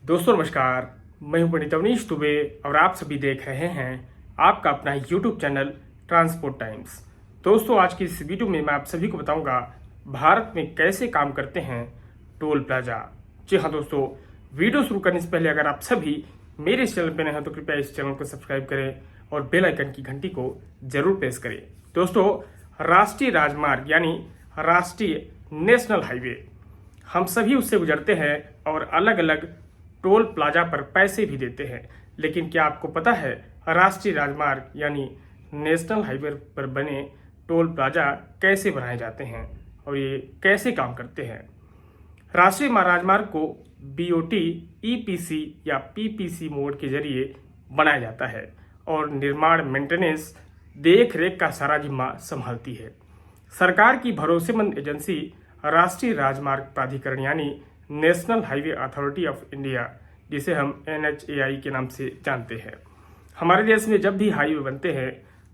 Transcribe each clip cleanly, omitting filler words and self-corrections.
दोस्तों नमस्कार, मैं हूं पंडित अवनीश दुबे और आप सभी देख रहे हैं आपका अपना यूट्यूब चैनल ट्रांसपोर्ट टाइम्स। दोस्तों आज की इस वीडियो में मैं आप सभी को बताऊंगा भारत में कैसे काम करते हैं टोल प्लाजा। जी हाँ दोस्तों, वीडियो शुरू करने से पहले अगर आप सभी मेरे इस चैनल पर नए हैं तो कृपया इस चैनल को सब्सक्राइब करें और बेल आइकन की घंटी को जरूर प्रेस करें। दोस्तों, राष्ट्रीय राजमार्ग यानी राष्ट्रीय नेशनल हाईवे, हम सभी उससे गुजरते हैं और अलग अलग टोल प्लाजा पर पैसे भी देते हैं। लेकिन क्या आपको पता है राष्ट्रीय राजमार्ग यानी नेशनल हाईवे पर बने टोल प्लाजा कैसे बनाए जाते हैं और ये कैसे काम करते हैं? राष्ट्रीय राजमार्ग को बीओटी, ईपीसी या पीपीसी मोड के जरिए बनाया जाता है और निर्माण, मेंटेनेंस, देख रेख का सारा जिम्मा संभालती है। सरकार की भरोसेमंद एजेंसी राष्ट्रीय राजमार्ग प्राधिकरण यानी national highway authority of India, जिसे हम NHAI के नाम से जानते हैं। हमारे देश में जब भी हाईवे बनते हैं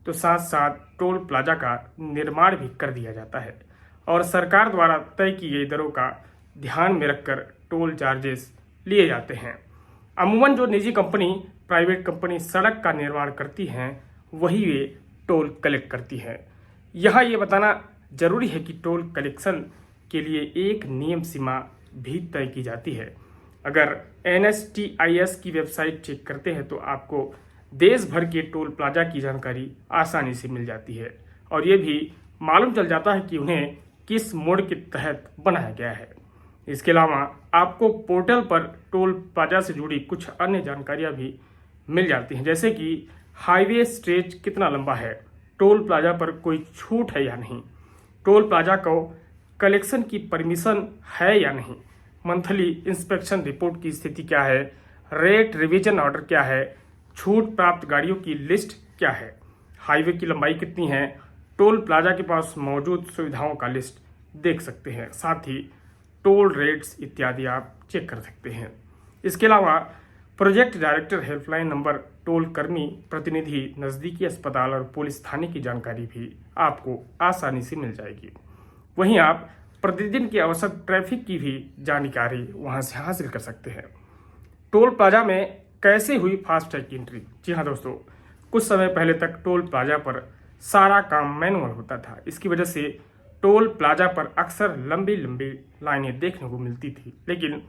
तो साथ साथ टोल प्लाजा का निर्माण भी कर दिया जाता है और सरकार द्वारा तय की गई दरों का ध्यान में रखकर टोल चार्जेस लिए जाते हैं। अमूमन जो निजी कंपनी, प्राइवेट कंपनी सड़क का निर्माण करती हैं वही वे टोल कलेक्ट करती हैं। यहाँ ये बताना जरूरी है कि टोल कलेक्शन के लिए एक नियम सीमा भी तय की जाती है। अगर NHTIS की वेबसाइट चेक करते हैं तो आपको देश भर के टोल प्लाजा की जानकारी आसानी से मिल जाती है और ये भी मालूम चल जाता है कि उन्हें किस मोड के तहत बनाया गया है। इसके अलावा आपको पोर्टल पर टोल प्लाजा से जुड़ी कुछ अन्य जानकारियां भी मिल जाती हैं, जैसे कि हाईवे स्ट्रेच कितना लंबा है, टोल प्लाजा पर कोई छूट है या नहीं, टोल प्लाजा को कलेक्शन की परमिशन है या नहीं, मंथली इंस्पेक्शन रिपोर्ट की स्थिति क्या है, रेट रिवीजन ऑर्डर क्या है, छूट प्राप्त गाड़ियों की लिस्ट क्या है, हाईवे की लंबाई कितनी है, टोल प्लाजा के पास मौजूद सुविधाओं का लिस्ट देख सकते हैं। साथ ही टोल रेट्स इत्यादि आप चेक कर सकते हैं। इसके अलावा project director helpline number, toll कर्मी प्रतिनिधि, नज़दीकी अस्पताल और पुलिस थाने की जानकारी भी आपको आसानी से मिल जाएगी। वहीं आप प्रतिदिन की औसत ट्रैफिक की भी जानकारी वहां से हासिल कर सकते हैं। टोल प्लाजा में कैसे हुई फास्टैग की एंट्री? जी हाँ दोस्तों, कुछ समय पहले तक टोल प्लाजा पर सारा काम मैनुअल होता था। इसकी वजह से टोल प्लाजा पर अक्सर लंबी लंबी लाइनें देखने को मिलती थी। लेकिन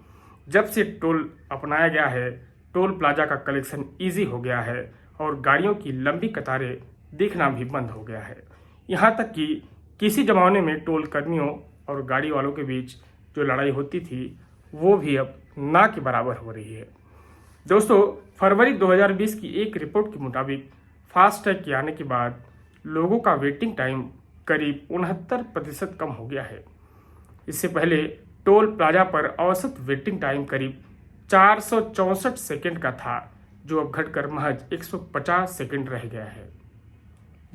जब से टोल अपनाया गया है, टोल प्लाजा का कलेक्शन ईजी हो गया है और गाड़ियों की लंबी कतारें दिखना भी बंद हो गया है। यहाँ तक कि किसी जमाने में टोल कर्मियों और गाड़ी वालों के बीच जो लड़ाई होती थी वो भी अब ना के बराबर हो रही है। दोस्तों, फरवरी 2020 की एक रिपोर्ट के मुताबिक फास्टैग के आने के बाद लोगों का वेटिंग टाइम करीब 69% कम हो गया है। इससे पहले टोल प्लाजा पर औसत वेटिंग टाइम करीब 464 सेकंड का था, जो अब घटकर महज 150 सेकंड रह गया है।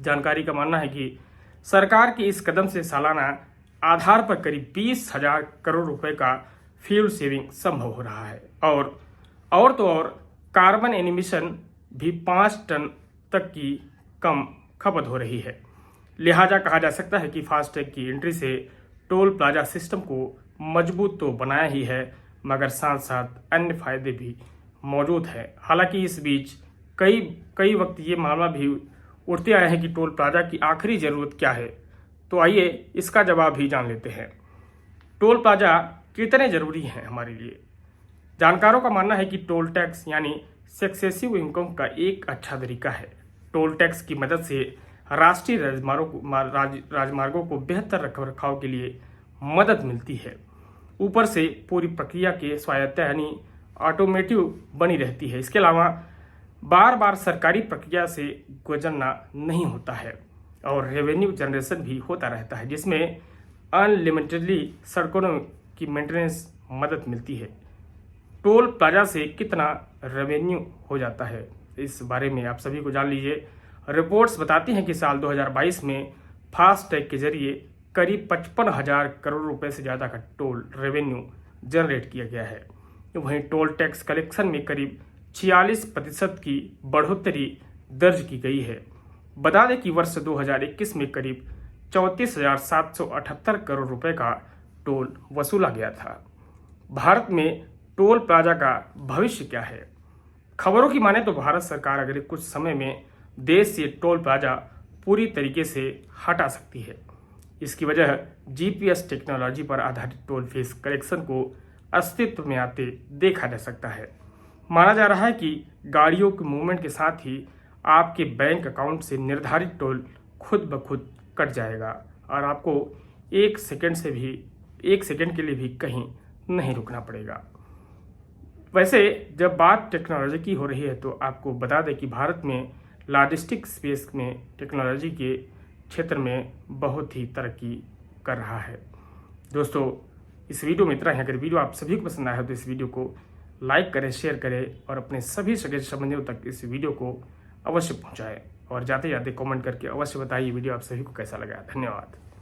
जानकारी का मानना है कि सरकार के इस कदम से सालाना आधार पर करीब 20,000 करोड़ रुपए का फ्यूल सेविंग संभव हो रहा है और कार्बन एमिशन भी 5 टन तक की कम खपत हो रही है। लिहाजा कहा जा सकता है कि फास्टैग की एंट्री से टोल प्लाजा सिस्टम को मजबूत तो बनाया ही है, मगर साथ साथ अन्य फायदे भी मौजूद है। हालांकि इस बीच कई वक्त ये मामला भी उठते आए हैं कि टोल प्लाजा की आखिरी जरूरत क्या है। तो आइए इसका जवाब भी जान लेते हैं। टोल प्लाजा कितने जरूरी हैं हमारे लिए? जानकारों का मानना है कि टोल टैक्स यानी सक्सेसिव इनकम का एक अच्छा तरीका है। टोल टैक्स की मदद से राष्ट्रीय राजमार्गों को बेहतर रखरखाव के लिए मदद मिलती है। ऊपर से पूरी प्रक्रिया के स्वायत्त यानी ऑटोमेटिव बनी रहती है। इसके अलावा बार बार सरकारी प्रक्रिया से गुजरना नहीं होता है और रेवेन्यू जनरेशन भी होता रहता है, जिसमें अनलिमिटेडली सड़कों की मेंटेनेंस मदद मिलती है। टोल प्लाजा से कितना रेवेन्यू हो जाता है, इस बारे में आप सभी को जान लीजिए। रिपोर्ट्स बताती हैं कि साल 2022 में फास्टैग के जरिए करीब 55,000 करोड़ रुपए से ज़्यादा का टोल रेवेन्यू जनरेट किया गया है। वहीं टोल टैक्स कलेक्शन में करीब 46% की बढ़ोतरी दर्ज की गई है। बता दें कि वर्ष 2021 में करीब 34,778 करोड़ रुपए का टोल वसूला गया था। भारत में टोल प्लाजा का भविष्य क्या है। खबरों की माने तो भारत सरकार अगले कुछ समय में देश से टोल प्लाजा पूरी तरीके से हटा सकती है। इसकी वजह जीपीएस टेक्नोलॉजी पर आधारित टोल फीस कलेक्शन को अस्तित्व में आते देखा जा सकता है। माना जा रहा है कि गाड़ियों के मूवमेंट के साथ ही आपके बैंक अकाउंट से निर्धारित टोल खुद ब खुद कट जाएगा और आपको एक सेकंड के लिए भी कहीं नहीं रुकना पड़ेगा। वैसे जब बात टेक्नोलॉजी की हो रही है तो आपको बता दें कि भारत में लॉजिस्टिक स्पेस में टेक्नोलॉजी के क्षेत्र में बहुत ही तरक्की कर रहा है। दोस्तों, इस वीडियो में इतना ही। अगर वीडियो आप सभी को पसंद आया हो तो इस वीडियो को लाइक करें, शेयर करें और अपने सभी सगे संबंधियों तक इस वीडियो को अवश्य पहुंचाएं और जाते जाते कमेंट करके अवश्य बताइए वीडियो आप सभी को कैसा लगा। धन्यवाद।